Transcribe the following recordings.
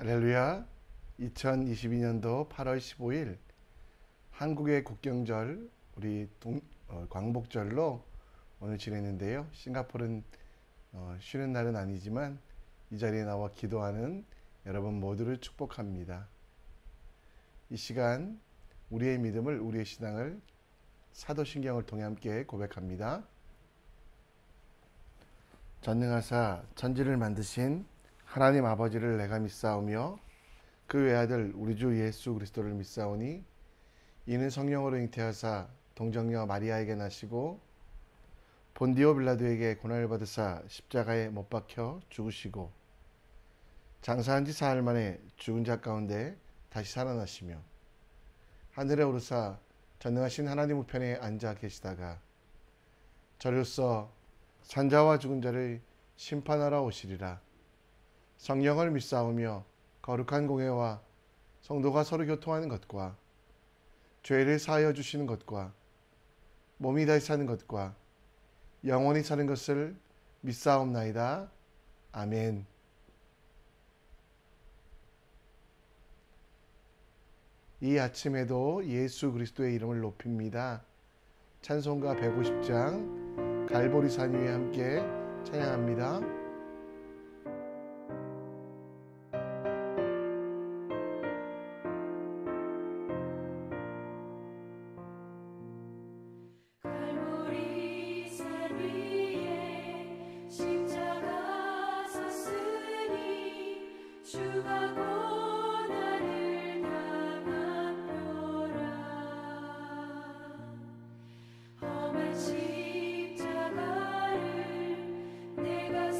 할렐루야. 2022년도 8월 15일 한국의 국경절 우리 광복절로 오늘 지내는데요. 싱가포르는 쉬는 날은 아니지만 이 자리에 나와 기도하는 여러분 모두를 축복합니다. 이 시간 우리의 믿음을, 우리의 신앙을 사도신경을 통해 함께 고백합니다. 전능하사 천지를 만드신 하나님 아버지를 내가 믿사오며 그 외아들 우리 주 예수 그리스도를 믿사오니 이는 성령으로 잉태하사 동정녀 마리아에게 나시고 본디오 빌라도에게 고난을 받으사 십자가에 못 박혀 죽으시고 장사한 지 사흘 만에 죽은 자 가운데 다시 살아나시며 하늘에 오르사 전능하신 하나님 우편에 앉아 계시다가 저로서 산자와 죽은 자를 심판하러 오시리라. 성령을 믿사오며 거룩한 공회와 성도가 서로 교통하는 것과 죄를 사하여 주시는 것과 몸이 다시 사는 것과 영원히 사는 것을 믿사옵나이다. 아멘. 이 아침에도 예수 그리스도의 이름을 높입니다. 찬송가 150장 갈보리산 위에 함께 찬양합니다. 십자가를 내가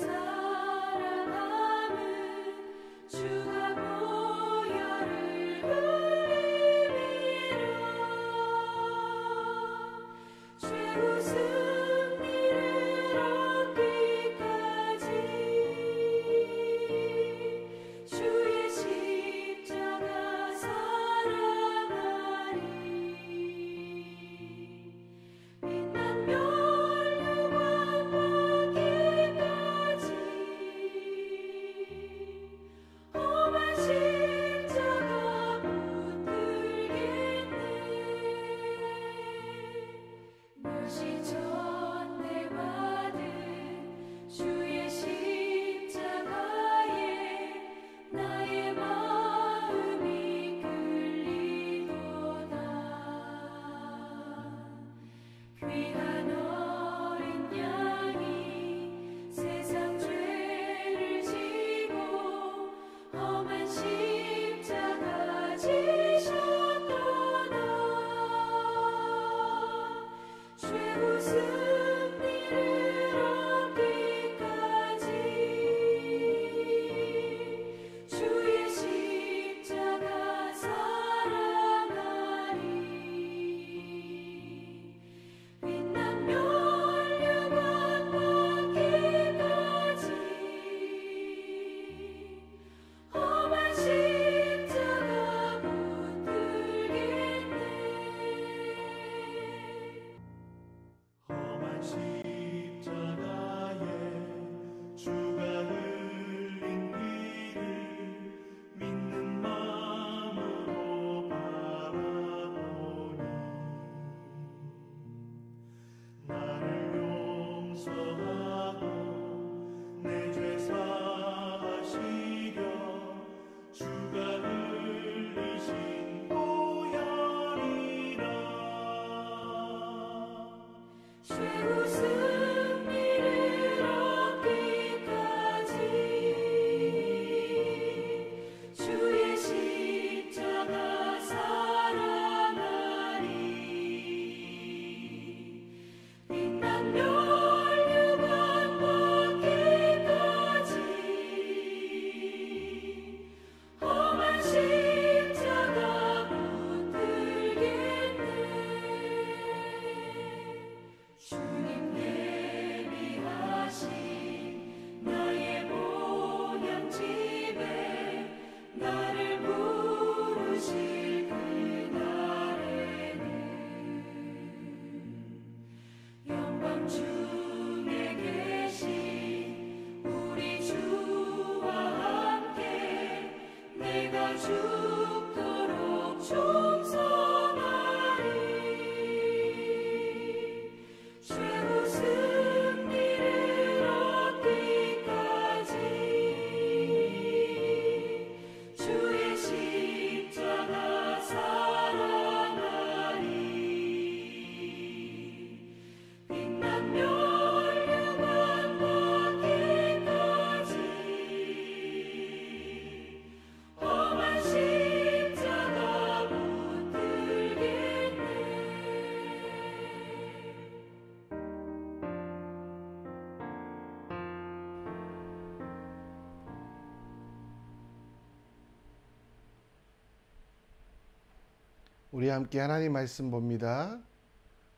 우리 함께 하나님 말씀 봅니다.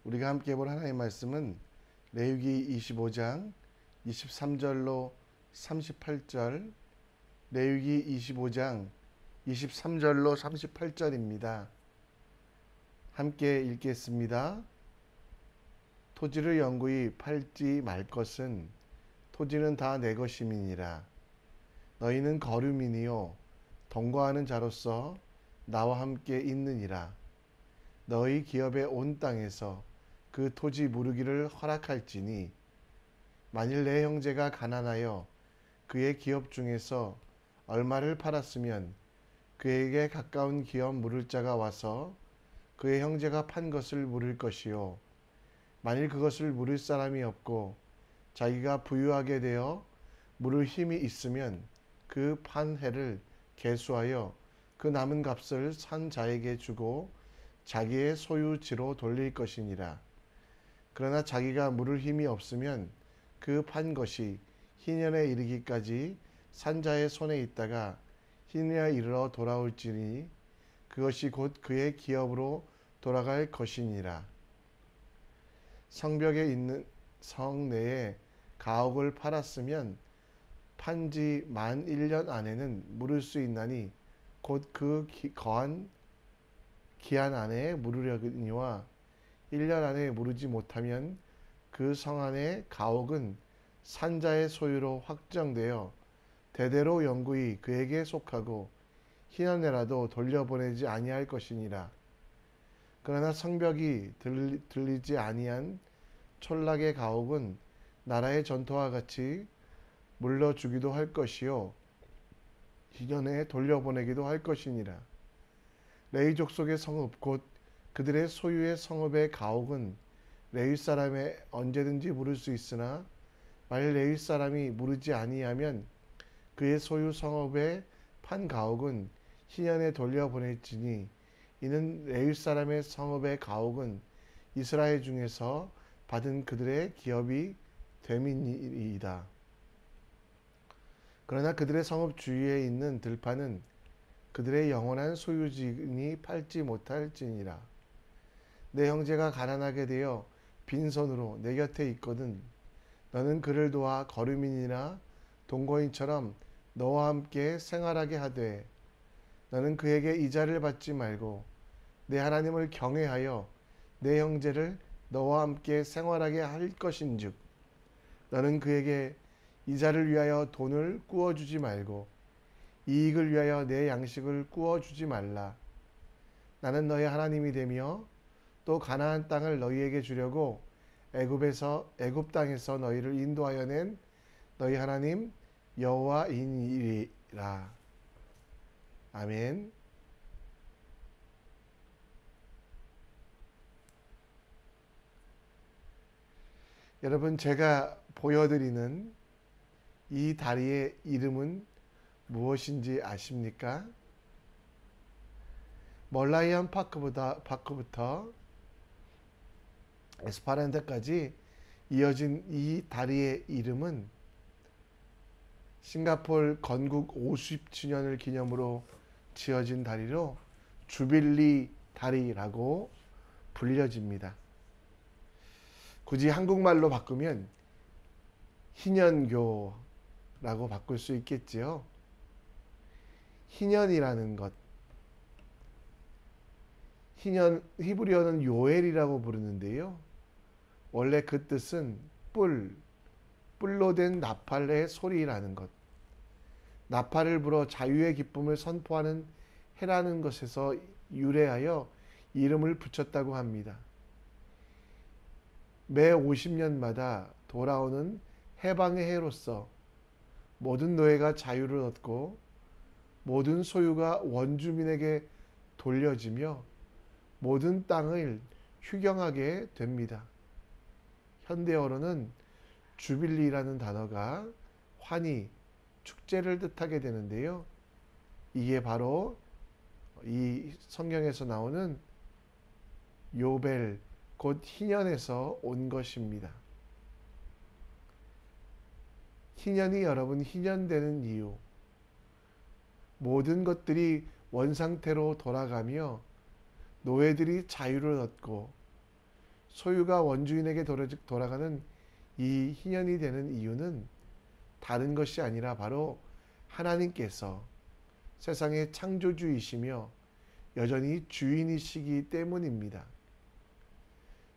우리가 함께 볼 하나님 말씀은 레위기 25장 23절로 38절, 레위기 25장 23절로 38절입니다. 함께 읽겠습니다. 토지를 영구히 팔지 말 것은 토지는 다 내 것임이니라. 너희는 거류민이요 동거하는 자로서 나와 함께 있느니라. 너희 기업의 온 땅에서 그 토지 무르기를 허락할지니 만일 내 형제가 가난하여 그의 기업 중에서 얼마를 팔았으면 그에게 가까운 기업 물을 자가 와서 그의 형제가 판 것을 물을 것이요 만일 그것을 물을 사람이 없고 자기가 부유하게 되어 물을 힘이 있으면 그 판 해를 계수하여 그 남은 값을 산 자에게 주고 자기의 소유지로 돌릴 것이니라. 그러나 자기가 물을 힘이 없으면 그 판 것이 희년에 이르기까지 산 자의 손에 있다가 희년에 이르러 돌아올지니 그것이 곧 그의 기업으로 돌아갈 것이니라. 성벽에 있는 성 내에 가옥을 팔았으면 판지 만 1년 안에는 물을 수 있나니 곧 그 거한 기한 안에 물으려니와 1년 안에 물으지 못하면 그 성 안의 가옥은 산자의 소유로 확정되어 대대로 영구히 그에게 속하고 희년내라도 돌려보내지 아니할 것이니라. 그러나 성벽이 들리지 아니한 촌락의 가옥은 나라의 전토와 같이 물러주기도 할 것이요 희년에 돌려보내기도 할 것이니라. 레위 족속의 성읍 곧 그들의 소유의 성읍의 가옥은 레위 사람의 언제든지 물을 수 있으나 만일 레위 사람이 물으지 아니하면 그의 소유 성읍의 판 가옥은 희년에 돌려보낼지니 이는 레위 사람의 성읍의 가옥은 이스라엘 중에서 받은 그들의 기업이 됨이니이다. 그러나 그들의 성읍 주위에 있는 들판은 그들의 영원한 소유지니 팔지 못할지니라. 내 형제가 가난하게 되어 빈손으로 내 곁에 있거든 너는 그를 도와 거류민이나 동거인처럼 너와 함께 생활하게 하되 너는 그에게 이자를 받지 말고 내 하나님을 경외하여 내 형제를 너와 함께 생활하게 할 것인즉 너는 그에게 이자를 위하여 돈을 꾸어주지 말고 이익을 위하여 내 양식을 꾸어주지 말라. 나는 너희 하나님이 되며 또 가나안 땅을 너희에게 주려고 애굽 땅에서 너희를 인도하여 낸 너희 하나님 여호와이니라. 아멘. 여러분, 제가 보여드리는 이 다리의 이름은 무엇인지 아십니까? 멀라이언 파크부터 에스파란데까지 이어진 이 다리의 이름은 싱가포르 건국 50주년을 기념으로 지어진 다리로 주빌리 다리라고 불려집니다. 굳이 한국말로 바꾸면 희년교라고 바꿀 수 있겠지요. 희년이라는 것, 희년 히브리어는 요엘이라고 부르는데요. 원래 그 뜻은 뿔로 된 나팔의 소리라는 것, 나팔을 불어 자유의 기쁨을 선포하는 해라는 것에서 유래하여 이름을 붙였다고 합니다. 매 50년마다 돌아오는 해방의 해로서 모든 노예가 자유를 얻고 모든 소유가 원주민에게 돌려지며 모든 땅을 휴경하게 됩니다. 현대어로는 주빌리라는 단어가 환희, 축제를 뜻하게 되는데요. 이게 바로 이 성경에서 나오는 요벨, 곧 희년에서 온 것입니다. 희년이 여러분 희년되는 이유, 모든 것들이 원상태로 돌아가며 노예들이 자유를 얻고 소유가 원주인에게 돌아가는 이 희년이 되는 이유는 다른 것이 아니라 바로 하나님께서 세상의 창조주이시며 여전히 주인이시기 때문입니다.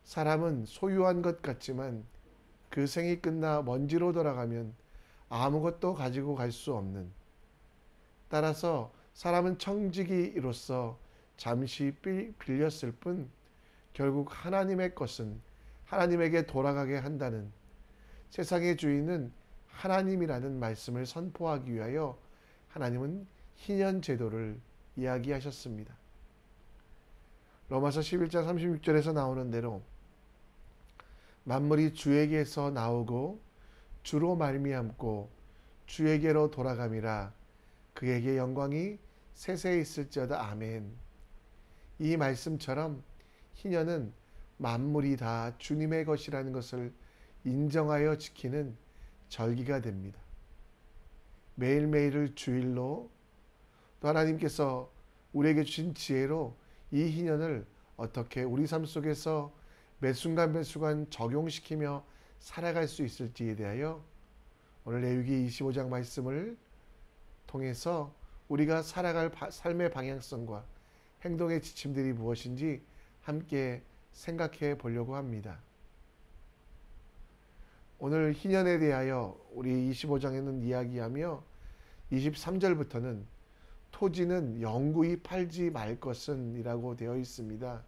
사람은 소유한 것 같지만 그 생이 끝나 먼지로 돌아가면 아무것도 가지고 갈 수 없는, 따라서 사람은 청지기로서 잠시 빌렸을 뿐 결국 하나님의 것은 하나님에게 돌아가게 한다는, 세상의 주인은 하나님이라는 말씀을 선포하기 위하여 하나님은 희년 제도를 이야기하셨습니다. 로마서 11장 36절에서 나오는 대로 만물이 주에게서 나오고 주로 말미암고 주에게로 돌아감이라 그에게 영광이 세세에 있을지어다. 아멘. 이 말씀처럼 희년은 만물이 다 주님의 것이라는 것을 인정하여 지키는 절기가 됩니다. 매일매일을 주일로, 또 하나님께서 우리에게 주신 지혜로 이 희년을 어떻게 우리 삶 속에서 매 순간 매 순간 적용시키며 살아갈 수 있을지에 대하여 오늘 레위기 25장 말씀을 통해서 우리가 살아갈 삶의 방향성과 행동의 지침들이 무엇인지 함께 생각해 보려고 합니다. 오늘 희년에 대하여 우리 25장에는 이야기하며 23절부터는 토지는 영구히 팔지 말 것은 이라고 되어 있습니다.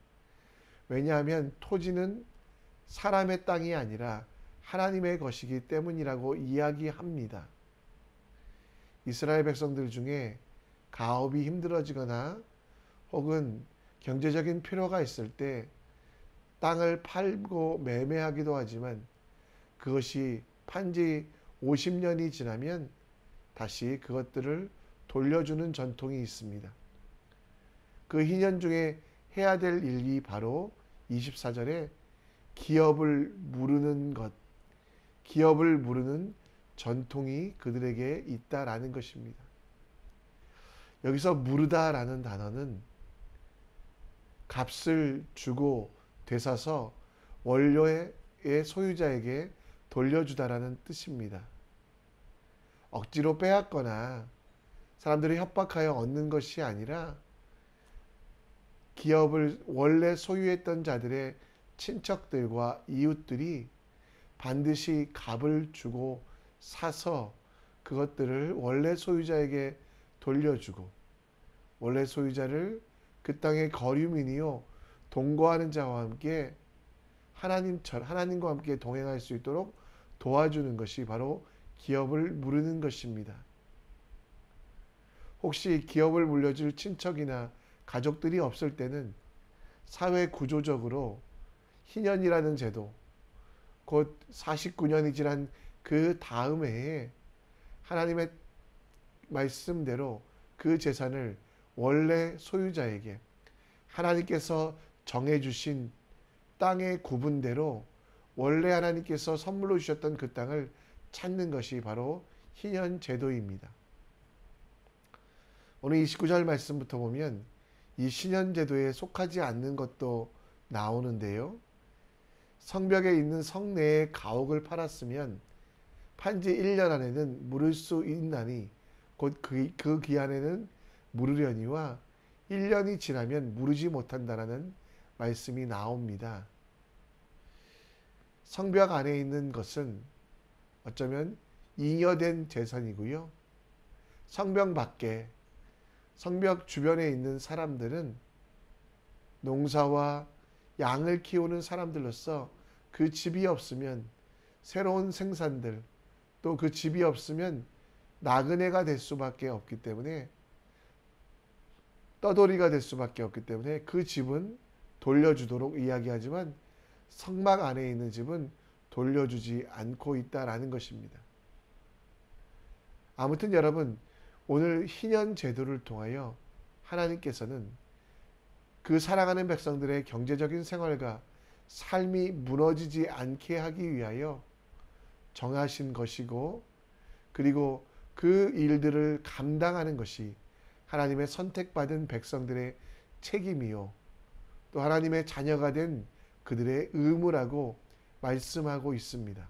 왜냐하면 토지는 사람의 땅이 아니라 하나님의 것이기 때문이라고 이야기합니다. 이스라엘 백성들 중에 가업이 힘들어지거나 혹은 경제적인 필요가 있을 때 땅을 팔고 매매하기도 하지만 그것이 판지 50년이 지나면 다시 그것들을 돌려주는 전통이 있습니다. 그 희년 중에 해야 될 일이 바로 24절에 기업을 무르는 것, 기업을 무르는 전통이 그들에게 있다라는 것입니다. 여기서 무르다라는 단어는 값을 주고 되사서 원료의 소유자에게 돌려주다라는 뜻입니다. 억지로 빼앗거나 사람들이 협박하여 얻는 것이 아니라 기업을 원래 소유했던 자들의 친척들과 이웃들이 반드시 값을 주고 사서 그것들을 원래 소유자에게 돌려주고, 원래 소유자를 그 땅의 거류민이요 동거하는 자와 함께 하나님과 함께 동행할 수 있도록 도와주는 것이 바로 기업을 무르는 것입니다. 혹시 기업을 물려줄 친척이나 가족들이 없을 때는 사회 구조적으로 희년이라는 제도, 곧 49년이 지난 그 다음 해에 하나님의 말씀대로 그 재산을 원래 소유자에게 하나님께서 정해주신 땅의 구분대로 원래 하나님께서 선물로 주셨던 그 땅을 찾는 것이 바로 희년 제도입니다. 오늘 29절 말씀부터 보면 이 희년 제도에 속하지 않는 것도 나오는데요. 성벽에 있는 성내의 가옥을 팔았으면 판지 1년 안에는 물을 수 있나니 곧 그 기한에는 물으려니와 1년이 지나면 무르지 못한다라는 말씀이 나옵니다. 성벽 안에 있는 것은 어쩌면 잉여된 재산이고요. 성벽 밖에, 성벽 주변에 있는 사람들은 농사와 양을 키우는 사람들로서 그 집이 없으면 새로운 생산들, 또 그 집이 없으면 나그네가 될 수밖에 없기 때문에, 떠돌이가 될 수밖에 없기 때문에 그 집은 돌려주도록 이야기하지만 성막 안에 있는 집은 돌려주지 않고 있다라는 것입니다. 아무튼 여러분, 오늘 희년 제도를 통하여 하나님께서는 그 사랑하는 백성들의 경제적인 생활과 삶이 무너지지 않게 하기 위하여 정하신 것이고, 그리고 그 일들을 감당하는 것이 하나님의 선택받은 백성들의 책임이요, 또 하나님의 자녀가 된 그들의 의무라고 말씀하고 있습니다.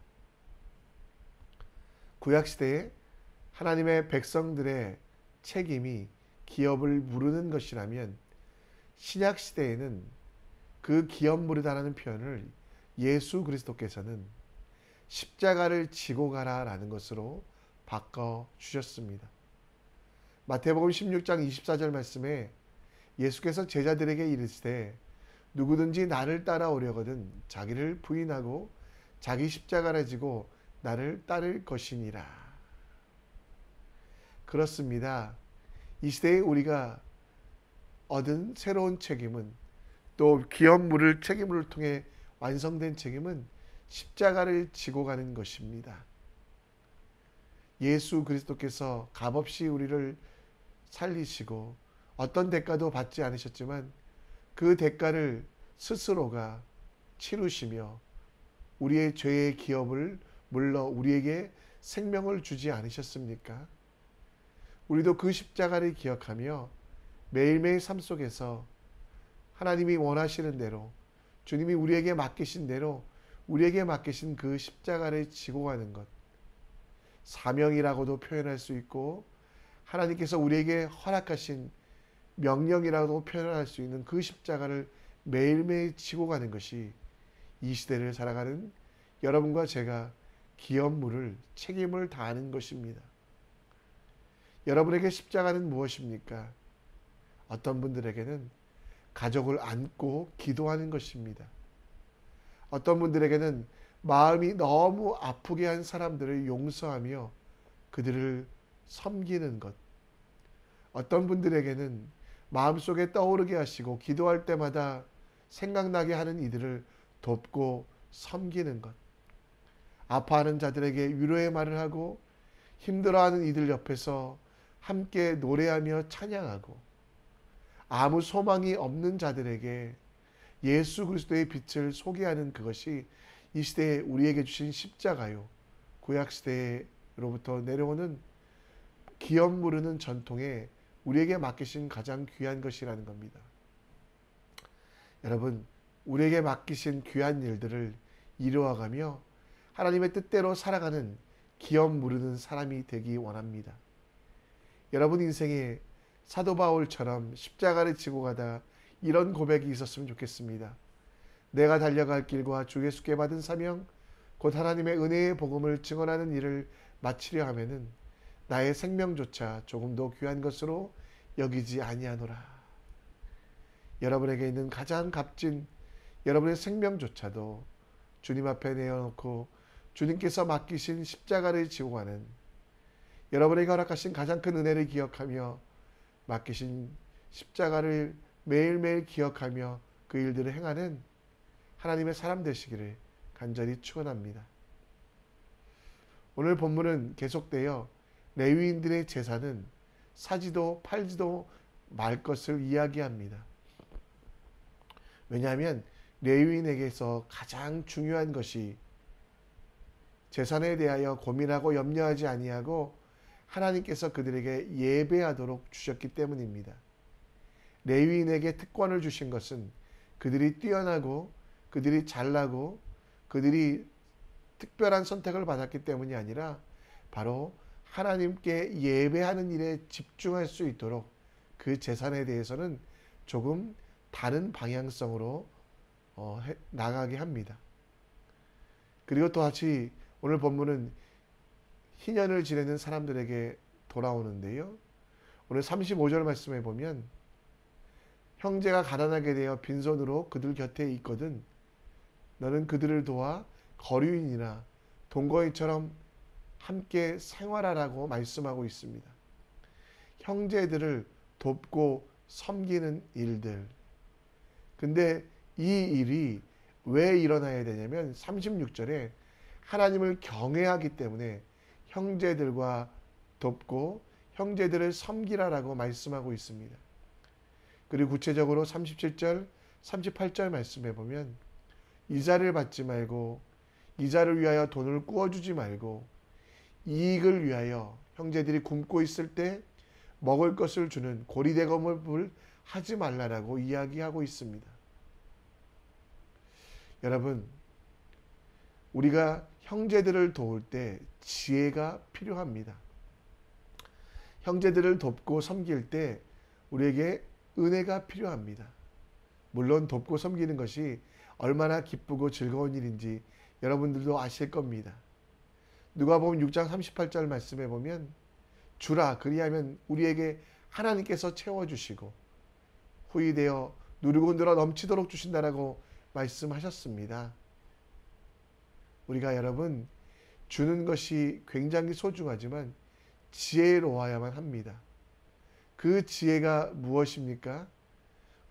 구약시대에 하나님의 백성들의 책임이 기업을 무르는 것이라면 신약시대에는 그 기업 무르다라는 표현을 예수 그리스도께서는 십자가를 지고 가라라는 것으로 바꿔주셨습니다. 마태복음 16장 24절 말씀에 예수께서 제자들에게 이르시되 누구든지 나를 따라오려거든 자기를 부인하고 자기 십자가를 지고 나를 따를 것이니라. 그렇습니다. 이 시대에 우리가 얻은 새로운 책임은, 또 기업 물을 책임을 통해 완성된 책임은 십자가를 지고 가는 것입니다. 예수 그리스도께서 값없이 우리를 살리시고 어떤 대가도 받지 않으셨지만 그 대가를 스스로가 치르시며 우리의 죄의 기업을 물러 우리에게 생명을 주지 않으셨습니까? 우리도 그 십자가를 기억하며 매일매일 삶 속에서 하나님이 원하시는 대로, 주님이 우리에게 맡기신 대로 우리에게 맡기신 그 십자가를 지고 가는 것, 사명이라고도 표현할 수 있고 하나님께서 우리에게 허락하신 명령이라고 표현할 수 있는 그 십자가를 매일매일 지고 가는 것이 이 시대를 살아가는 여러분과 제가 기업 물을 책임을 다하는 것입니다. 여러분에게 십자가는 무엇입니까? 어떤 분들에게는 가족을 안고 기도하는 것입니다. 어떤 분들에게는 마음이 너무 아프게 한 사람들을 용서하며 그들을 섬기는 것. 어떤 분들에게는 마음속에 떠오르게 하시고 기도할 때마다 생각나게 하는 이들을 돕고 섬기는 것. 아파하는 자들에게 위로의 말을 하고 힘들어하는 이들 옆에서 함께 노래하며 찬양하고, 아무 소망이 없는 자들에게 예수 그리스도의 빛을 소개하는 그것이 이 시대에 우리에게 주신 십자가요, 구약시대로부터 내려오는 기업 무르는 전통에 우리에게 맡기신 가장 귀한 것이라는 겁니다. 여러분, 우리에게 맡기신 귀한 일들을 이루어가며 하나님의 뜻대로 살아가는 기업 무르는 사람이 되기 원합니다. 여러분 인생에 사도 바울처럼 십자가를 지고 가다 이런 고백이 있었으면 좋겠습니다. 내가 달려갈 길과 주 예수께 받은 사명, 곧 하나님의 은혜의 복음을 증언하는 일을 마치려 하면은 나의 생명조차 조금도 귀한 것으로 여기지 아니하노라. 여러분에게 있는 가장 값진 여러분의 생명조차도 주님 앞에 내어놓고 주님께서 맡기신 십자가를 지고 가는, 여러분에게 허락하신 가장 큰 은혜를 기억하며 맡기신 십자가를 매일매일 기억하며 그 일들을 행하는 하나님의 사람 되시기를 간절히 축원합니다. 오늘 본문은 계속되어 레위인들의 제사는 사지도 팔지도 말 것을 이야기합니다. 왜냐하면 레위인에게서 가장 중요한 것이 재산에 대하여 고민하고 염려하지 아니하고 하나님께서 그들에게 예배하도록 주셨기 때문입니다. 레위인에게 특권을 주신 것은 그들이 뛰어나고 그들이 잘나고 그들이 특별한 선택을 받았기 때문이 아니라 바로 하나님께 예배하는 일에 집중할 수 있도록 그 재산에 대해서는 조금 다른 방향성으로 나가게 합니다. 그리고 또다시 오늘 본문은 희년을 지내는 사람들에게 돌아오는데요. 오늘 35절 말씀에 보면 형제가 가난하게 되어 빈손으로 그들 곁에 있거든 너는 그들을 도와 거류인이나 동거인처럼 함께 생활하라고 말씀하고 있습니다. 형제들을 돕고 섬기는 일들. 근데 이 일이 왜 일어나야 되냐면 36절에 하나님을 경외하기 때문에 형제들과 돕고 형제들을 섬기라라고 말씀하고 있습니다. 그리고 구체적으로 37절, 38절 말씀해 보면 이자를 받지 말고 이자를 위하여 돈을 꾸어주지 말고 이익을 위하여 형제들이 굶고 있을 때 먹을 것을 주는 고리대검을 하지 말라라고 이야기하고 있습니다. 여러분, 우리가 형제들을 도울 때 지혜가 필요합니다. 형제들을 돕고 섬길 때 우리에게 은혜가 필요합니다. 물론 돕고 섬기는 것이 얼마나 기쁘고 즐거운 일인지 여러분들도 아실 겁니다. 누가복음 6장 38절 말씀에 보면 주라 그리하면 우리에게 하나님께서 채워주시고 후히 되어 누르고 늘어 넘치도록 주신다라고 말씀하셨습니다. 우리가 여러분 주는 것이 굉장히 소중하지만 지혜로워야만 합니다. 그 지혜가 무엇입니까?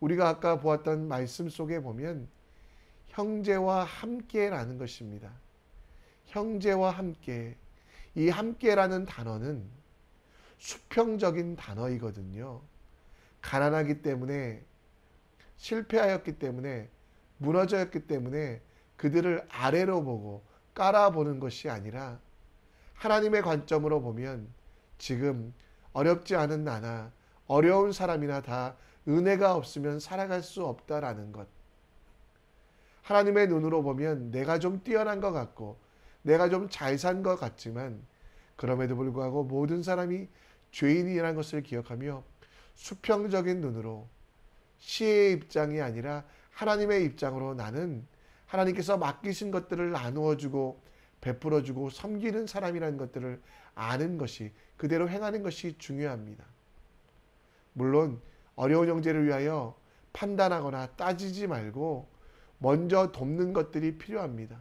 우리가 아까 보았던 말씀 속에 보면 형제와 함께라는 것입니다. 형제와 함께. 이 함께라는 단어는 수평적인 단어이거든요. 가난하기 때문에, 실패하였기 때문에, 무너졌기 때문에 그들을 아래로 보고 깔아보는 것이 아니라 하나님의 관점으로 보면 지금 어렵지 않은 나나 어려운 사람이나 다 은혜가 없으면 살아갈 수 없다라는 것. 하나님의 눈으로 보면 내가 좀 뛰어난 것 같고 내가 좀 잘 산 것 같지만 그럼에도 불구하고 모든 사람이 죄인이라는 것을 기억하며 수평적인 눈으로 시의 입장이 아니라 하나님의 입장으로 나는 하나님께서 맡기신 것들을 나누어주고 베풀어주고 섬기는 사람이라는 것들을 아는 것이, 그대로 행하는 것이 중요합니다. 물론 어려운 형제를 위하여 판단하거나 따지지 말고 먼저 돕는 것들이 필요합니다.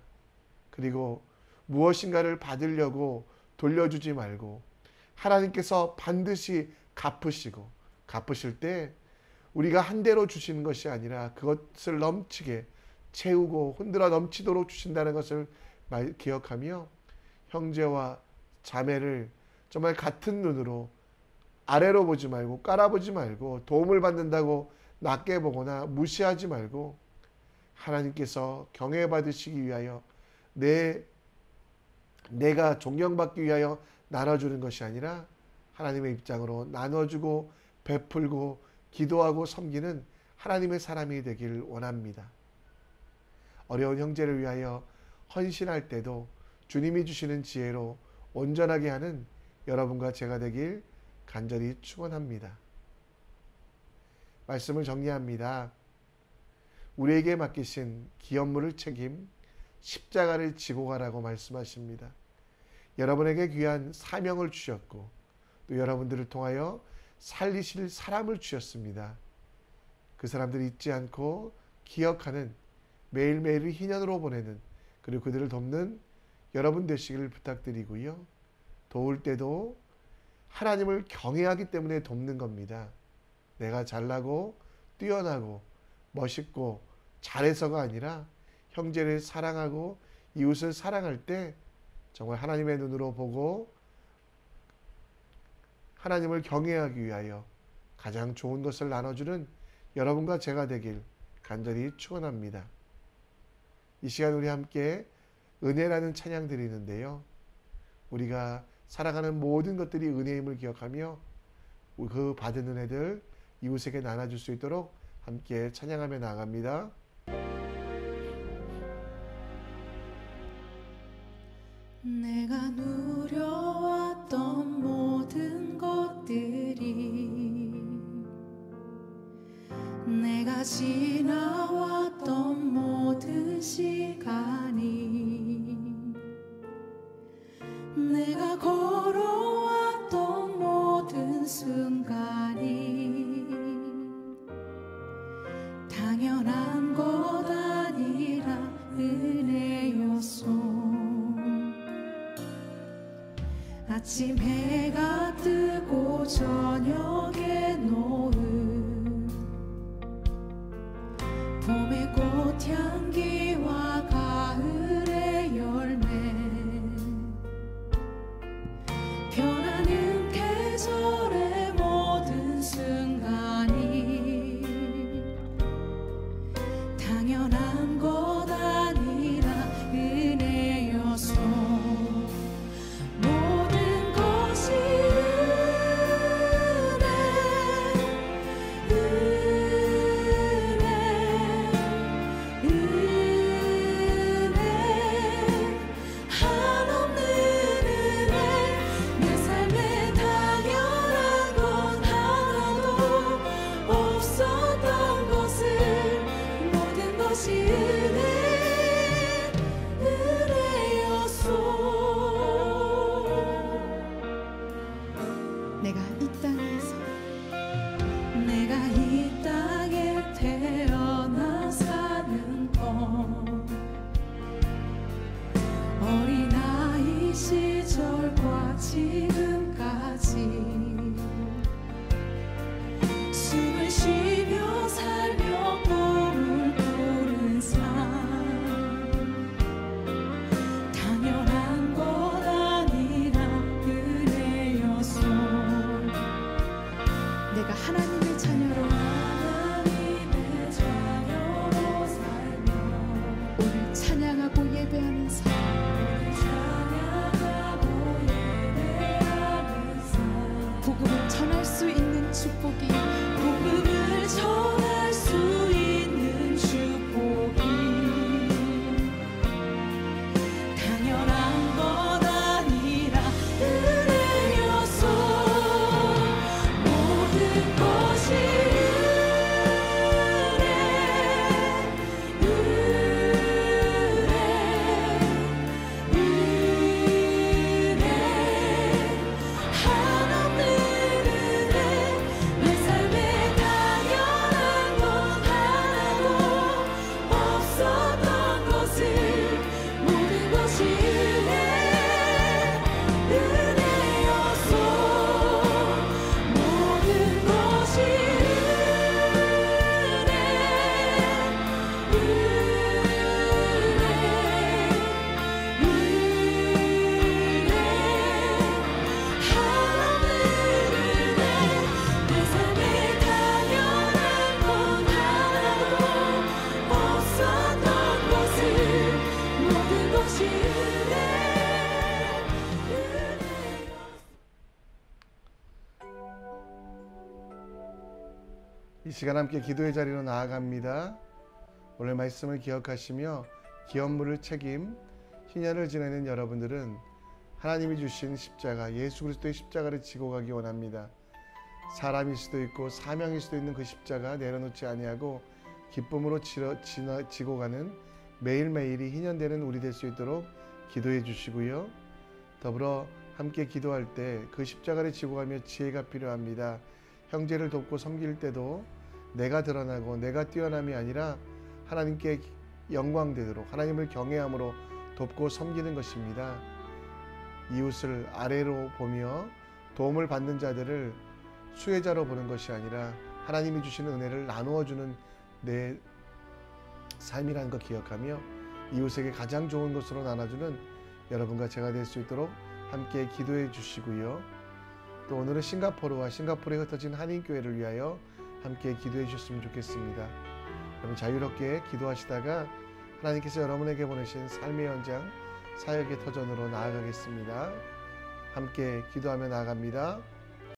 그리고 무엇인가를 받으려고 돌려주지 말고 하나님께서 반드시 갚으실 때 우리가 한 대로 주시는 것이 아니라 그것을 넘치게 채우고 흔들어 넘치도록 주신다는 것을 기억하며 형제와 자매를 정말 같은 눈으로 아래로 보지 말고 깔아보지 말고 도움을 받는다고 낮게 보거나 무시하지 말고 하나님께서 경외받으시기 위하여 내가 존경받기 위하여 나눠주는 것이 아니라 하나님의 입장으로 나눠주고 베풀고 기도하고 섬기는 하나님의 사람이 되길 원합니다. 어려운 형제를 위하여 헌신할 때도 주님이 주시는 지혜로 온전하게 하는 여러분과 제가 되길 간절히 축원합니다. 말씀을 정리합니다. 우리에게 맡기신 기업물을 책임 십자가를 지고 가라고 말씀하십니다. 여러분에게 귀한 사명을 주셨고 또 여러분들을 통하여 살리실 사람을 주셨습니다. 그 사람들을 잊지 않고 기억하는, 매일매일을 희년으로 보내는, 그리고 그들을 돕는 여러분 되시기를 부탁드리고요. 도울 때도 하나님을 경외하기 때문에 돕는 겁니다. 내가 잘나고 뛰어나고 멋있고 잘해서가 아니라 형제를 사랑하고 이웃을 사랑할 때 정말 하나님의 눈으로 보고 하나님을 경외하기 위하여 가장 좋은 것을 나눠주는 여러분과 제가 되길 간절히 축원합니다. 이 시간 우리 함께 은혜라는 찬양 드리는데요. 우리가 살아가는 모든 것들이 은혜임을 기억하며 그 받은 은혜들 이웃에게 나눠줄 수 있도록 함께 찬양하며 나아갑니다. 내가 누려왔던 모든 것들이, 내가 지나왔던 모든 시간이, 내가 걸어왔던 모든 순간이 당연한 것 아니라 은혜였소. 아침 해가 뜨고 저녁에 노을, 봄의 꽃향기와 가을의 열매, 변하는 계절의 모든 순간이 당연한 것 아니라 은혜였소. 모든 것이 은혜 내가 이 땅에서 내가 이 땅에 태어나 사는 것 어린아이 시절과 지금까지 숨을 쉬며 살며 꿈을 꾸는 삶 당연한 것 아니라 은혜였소. 내가 하나님의 자녀로 하나님의 자녀로 살며 오늘 찬양하고 예배하는 삶 찬양하고 예배하는 삶 복음을 전할 수 있는 축복이 복음을 전할 수 있는 축복이 당연한 것 아니라 은혜였소. 모든 것이 은혜 한없는 은혜 내 삶에 당연한 것 하나도 없었던 것을 모든 것이 은혜였소. 모든 것이 한없는 은혜 내 삶에 당연한 것 하나도 없었던 것을 모든 것이 이 시간 함께 기도의 자리로 나아갑니다. 오늘 말씀을 기억하시며 기업물을 책임 희년을 지내는 여러분들은 하나님이 주신 십자가 예수 그리스도의 십자가를 지고 가기 원합니다. 사람일 수도 있고 사명일 수도 있는 그 십자가 내려놓지 아니하고 기쁨으로 지고 가는 매일매일이 희년되는 우리 될 수 있도록 기도해 주시고요. 더불어 함께 기도할 때 그 십자가를 지고 가며 지혜가 필요합니다. 형제를 돕고 섬길 때도 내가 드러나고 내가 뛰어남이 아니라 하나님께 영광되도록 하나님을 경외함으로 돕고 섬기는 것입니다. 이웃을 아래로 보며 도움을 받는 자들을 수혜자로 보는 것이 아니라 하나님이 주시는 은혜를 나누어 주는 내 삶이라는 것 기억하며 이웃에게 가장 좋은 것으로 나눠주는 여러분과 제가 될 수 있도록 함께 기도해 주시고요. 또 오늘은 싱가포르와 싱가포르에 흩어진 한인교회를 위하여 함께 기도해 주셨으면 좋겠습니다. 여러분 자유롭게 기도하시다가 하나님께서 여러분에게 보내신 삶의 현장 사역의 터전으로 나아가겠습니다. 함께 기도하며 나아갑니다.